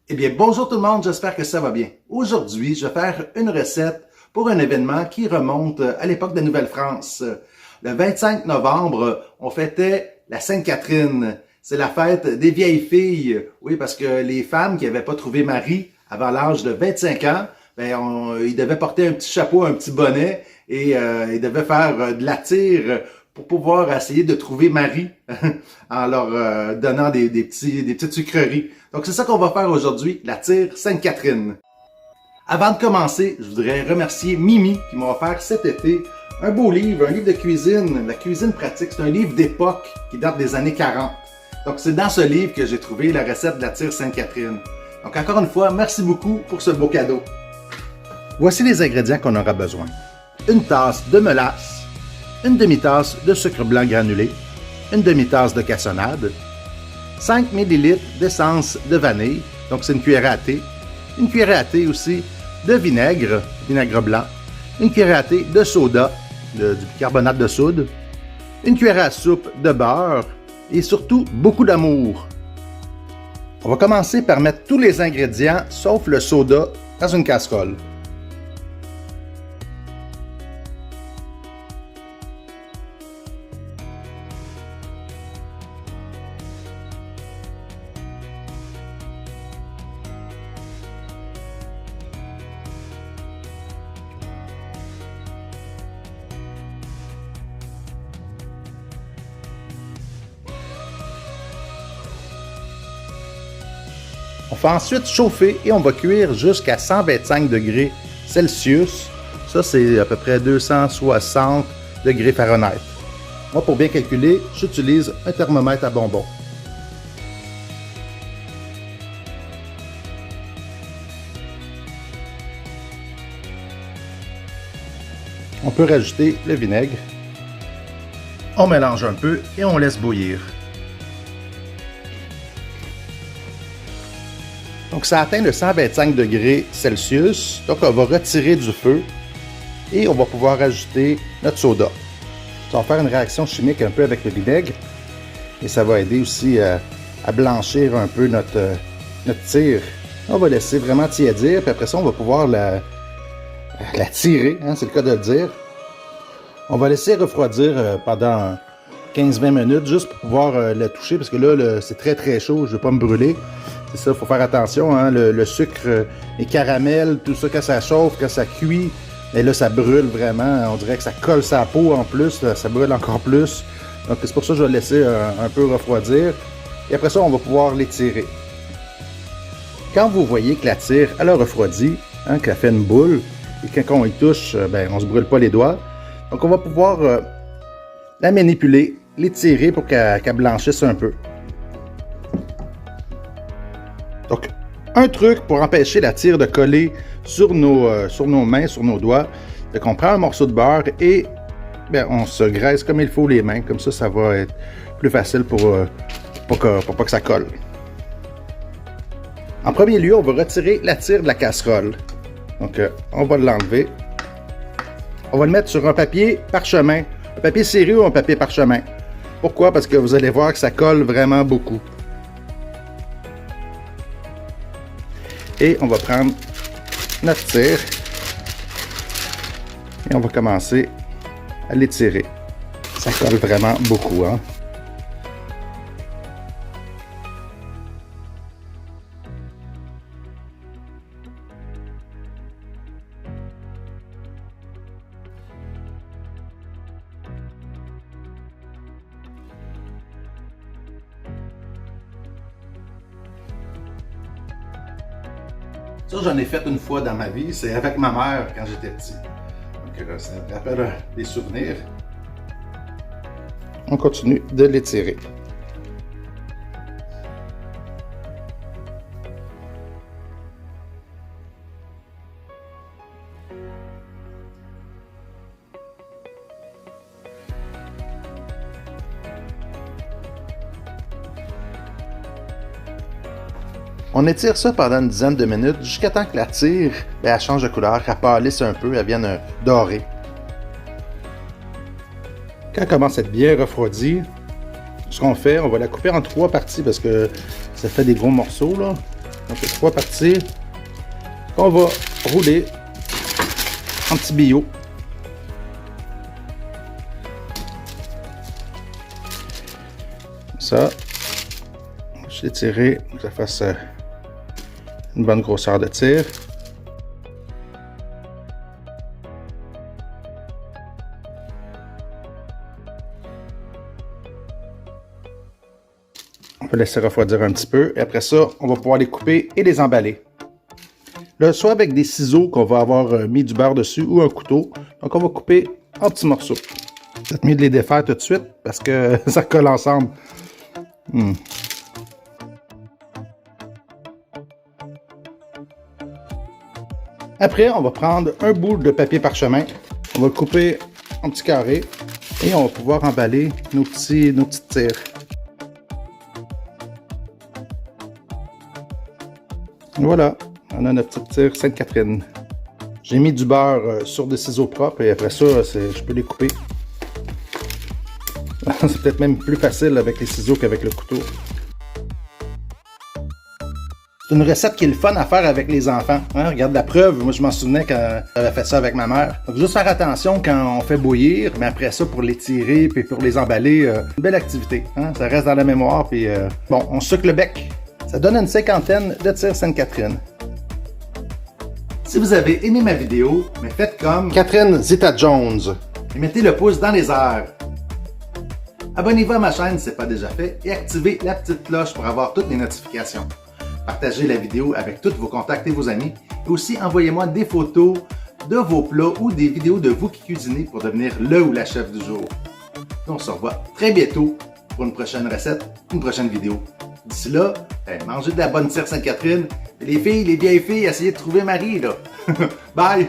Eh bien, bonjour tout le monde, j'espère que ça va bien. Aujourd'hui, je vais faire une recette pour un événement qui remonte à l'époque de Nouvelle-France. Le 25 novembre, on fêtait la Sainte-Catherine. C'est la fête des vieilles filles. Oui, parce que les femmes qui n'avaient pas trouvé mari avant l'âge de 25 ans, ils devaient porter un petit chapeau, un petit bonnet et ils devaient faire de la tire pour pouvoir essayer de trouver mari en leur donnant des petites sucreries. Donc, c'est ça qu'on va faire aujourd'hui, la tire Sainte-Catherine. Avant de commencer, je voudrais remercier Mimi qui m'a offert cet été un beau livre, un livre de cuisine, la cuisine pratique. C'est un livre d'époque qui date des années 40. Donc, c'est dans ce livre que j'ai trouvé la recette de la tire Sainte-Catherine. Donc, encore une fois, merci beaucoup pour ce beau cadeau. Voici les ingrédients qu'on aura besoin. Une tasse de mélasse, une demi-tasse de sucre blanc granulé, une demi-tasse de cassonade, 5 ml d'essence de vanille, donc c'est une cuillère à thé, une cuillère à thé aussi de vinaigre blanc, une cuillère à thé de soda, du bicarbonate de soude, une cuillère à soupe de beurre et surtout beaucoup d'amour. On va commencer par mettre tous les ingrédients sauf le soda dans une casserole. On fait ensuite chauffer et on va cuire jusqu'à 125 degrés Celsius. Ça, c'est à peu près 260 degrés Fahrenheit. Moi, pour bien calculer, j'utilise un thermomètre à bonbons. On peut rajouter le vinaigre. On mélange un peu et on laisse bouillir. Donc, ça atteint le 125 degrés Celsius. Donc, on va retirer du feu et on va pouvoir ajouter notre soda. Ça va faire une réaction chimique un peu avec le vinaigre et ça va aider aussi à blanchir un peu notre tire. On va laisser vraiment tiédir, puis après ça, on va pouvoir la tirer, hein, c'est le cas de le dire. On va laisser refroidir pendant 15-20 minutes juste pour pouvoir le toucher parce que là, c'est très très chaud, je ne veux pas me brûler. C'est ça, il faut faire attention, hein, le sucre, les caramels, tout ça, quand ça chauffe, quand ça cuit, et là, ça brûle vraiment. On dirait que ça colle sa peau en plus, ça brûle encore plus. Donc, c'est pour ça que je vais laisser un peu refroidir. Et après ça, on va pouvoir l'étirer. Quand vous voyez que la tire, elle a refroidi, hein, qu'elle fait une boule, et quand on y touche, on ne se brûle pas les doigts. Donc, on va pouvoir la manipuler, l'étirer pour qu'elle blanchisse un peu. Donc, un truc pour empêcher la tire de coller sur nos mains, sur nos doigts, c'est qu'on prend un morceau de beurre et on se graisse comme il faut les mains. Comme ça va être plus facile pour pas que ça colle. En premier lieu, on va retirer la tire de la casserole. Donc, on va l'enlever. On va le mettre sur un papier parchemin. Un papier serré ou un papier parchemin. Pourquoi? Parce que vous allez voir que ça colle vraiment beaucoup. Et on va prendre notre tire et on va commencer à l'étirer. Ça colle vraiment beaucoup, hein? Ça, j'en ai fait une fois dans ma vie. C'est avec ma mère quand j'étais petit. Donc, ça me rappelle des souvenirs. On continue de l'étirer. On étire ça pendant une dizaine de minutes jusqu'à temps que la tire elle change de couleur, qu'elle pâlisse un peu, elle vienne dorée. Quand elle commence à être bien refroidie, ce qu'on fait, on va la couper en 3 parties parce que ça fait des gros morceaux, là. Donc, les 3 parties qu'on va rouler en petits billots. Comme ça. Je l'ai tiré pour que ça fasse une bonne grosseur de tir. On va laisser refroidir un petit peu et après ça, on va pouvoir les couper et les emballer. Là, soit avec des ciseaux qu'on va avoir mis du beurre dessus ou un couteau. Donc, on va couper en petits morceaux. C'est mieux de les défaire tout de suite parce que ça colle ensemble. Après, on va prendre un bout de papier parchemin. On va le couper en petits carrés et on va pouvoir emballer nos petites tirs. Voilà, on a notre petite tire Sainte-Catherine. J'ai mis du beurre sur des ciseaux propres et après ça, je peux les couper. C'est peut-être même plus facile avec les ciseaux qu'avec le couteau. C'est une recette qui est le fun à faire avec les enfants. Hein? Regarde la preuve, moi je m'en souvenais quand j'avais fait ça avec ma mère. Donc juste faire attention quand on fait bouillir, mais après ça pour les tirer puis pour les emballer, une belle activité. Hein? Ça reste dans la mémoire puis bon, on sucre le bec. Ça donne une 50aine de tirs Sainte-Catherine. Si vous avez aimé ma vidéo, mais faites comme Catherine Zeta-Jones et mettez le pouce dans les airs. Abonnez-vous à ma chaîne si ce n'est pas déjà fait et activez la petite cloche pour avoir toutes les notifications. Partagez la vidéo avec tous vos contacts et vos amis et aussi envoyez-moi des photos de vos plats ou des vidéos de vous qui cuisinez pour devenir le ou la chef du jour. On se revoit très bientôt pour une prochaine recette, une prochaine vidéo. D'ici là, mangez de la bonne tire Sainte-Catherine. Et les filles, les vieilles filles, essayez de trouver Marie, là. Bye!